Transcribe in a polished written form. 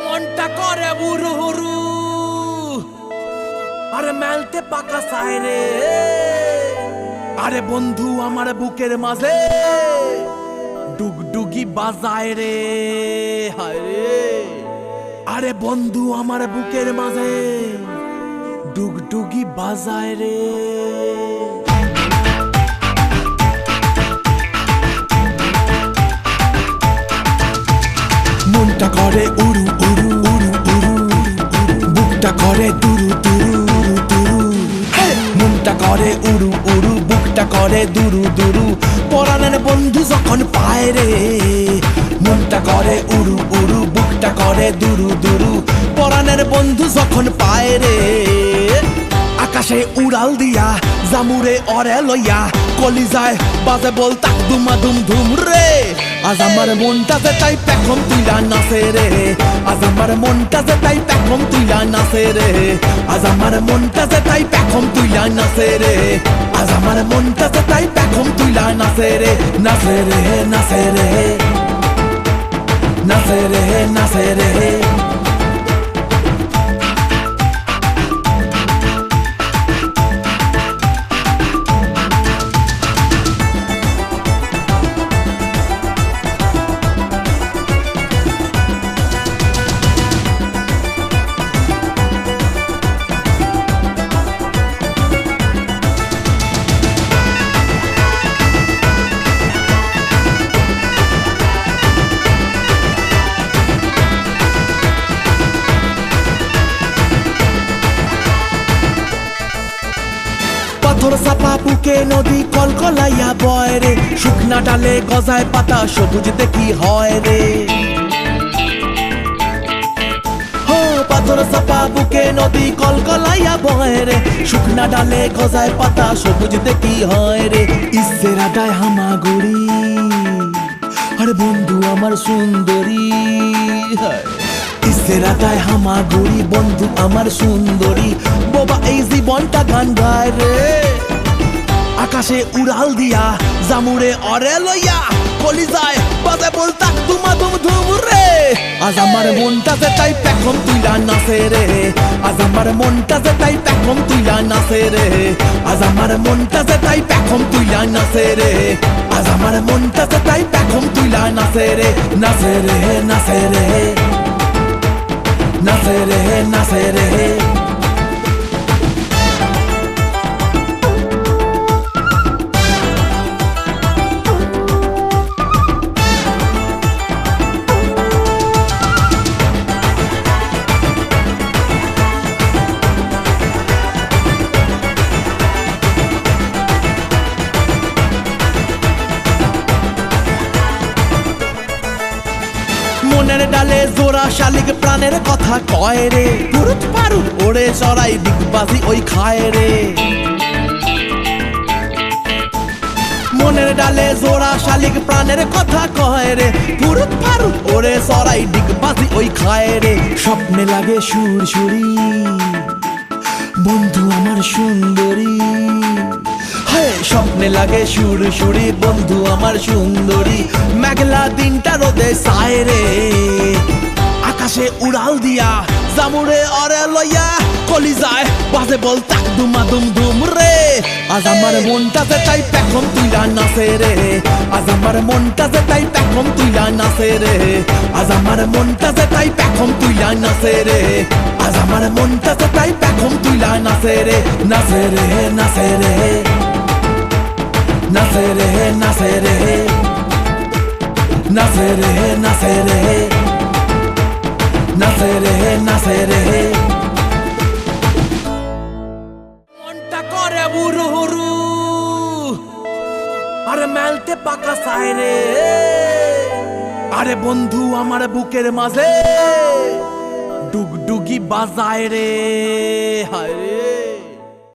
মনটা করে বুরু হুরু, আরে মেলতে পাকা সাইরে। আরে বন্ধু আমার বুকের মাঝে ডুগডুগি বাজায় রে, হায় রে। আরে বন্ধু আমার বুকের মাঝে ডুগডুগি বাজায় রে। মনটা করে উড়ু উড়ু উড়ু উড়ু, বুকটা করে দুরু দুরু উড়ু দুরু। মনটা করে উড়ু উড়ু, বুকটা করে দুরু দুরু, পরাণের বন্ধু যখন পায় রে। মনটা করে উড়ু উড়ু, বুকটা করে দুরু দুরু, পরাণের বন্ধু যখন পায় রে। আকাশে উড়াল দিয়া জামুরে অরে লইয়া, কলিজায় বাজে বল তাক দুমা দুম ধুম রে। আজ আমার মনটা যে তাই পেখম তুইলা নাচে রে, আজ আমার মনটা যে তাই পেখম তুইলা নাচে রে, আজ আমার মনটা যে তাই পেখম তুইলা নাচে রে, আজ আমার মনটা যে তাই পেখম তুইলা নাচে রে। নাচে রে নাচে রে নাচে রে নাচে রে। পাথর চাপা বুকে নদী কলকলাইয়া বয় রে, শুকনা ডালে গজায় পাতা সবুজ দেখি হয় রে। পাথর চাপা বুকে নদী কলকলাইয়া বয় রে, শুকনা ডালে গজায় পাতা সবুজ দেখি হয় রে। ইসের আডায় হামাগুড়ি, আরে বন্ধু আমার সুন্দরী। ইসের আডায় হামাগুড়ি, বন্ধু আমার সুন্দরী, বোবা এই জীবনটা গান গায় রে। আকাশে উড়াল দিয়া জামুরে অরে লইয়া, কলিজায় বাজে বল তাক দুমা দুম ধুম রে। আজ আমার মনটা যে তাই পেখম তুইলা নাচে রে, আজ আমার মনটা যে তাই পেখম তুইলা নাচে রে, আজ আমার মনটা যে তাই পেখম তুইলা নাচে রে, আজ আমার মনটা যে তাই পেখম তুইলা নাচে রে। নাচে রে নাচে রে নাচে রে নাচে রে। মনের ডালে জোড়া শালিক প্রাণের কথা কয় রে, পুরুত পারুত ওড়ে চড়াই ডিগবাজি ওই খায় রে। মনের ডালে জোড়া শালিক প্রাণের কথা কয় রে, পুরুত পারুত ওড়ে চড়াই ডিগবাজি ওই খায় রে। স্বপ্নে লাগে সুরসুরি, বন্ধু আমার সুন্দরী। স্বপ্নে লাগে সুরসুরি, বন্ধু আমার সুন্দরী, মেঘলা দিনটা রোদে সায় রে। আকাশে উড়াল দিয়া জামুরে অরে লইয়া, কলিজায় বাজে বল তাক দুমা দুম ধুম রে। আজ আমার মনটা যে তাই পেখম তুইলা নাচে রে, আজ আমার মনটা যে তাই পেখম তুইলা নাচে রে, আজ আমার মনটা যে তাই পেখম তুইলা নাচে রে, আজ আমার মনটা যে তাই পেখম তুইলা নাচে রে। নাচে রে নাচে রে নাচে রে নাচে রে নাচে রে নাচে রে নাচে রে নাচে রে। মনটা করে বুরু হুরু, আরে মেলতে পাকা সাইরে। আরে বন্ধু আমার বুকের মাঝে ডুগডুগি বাজায় রে, হায় রে।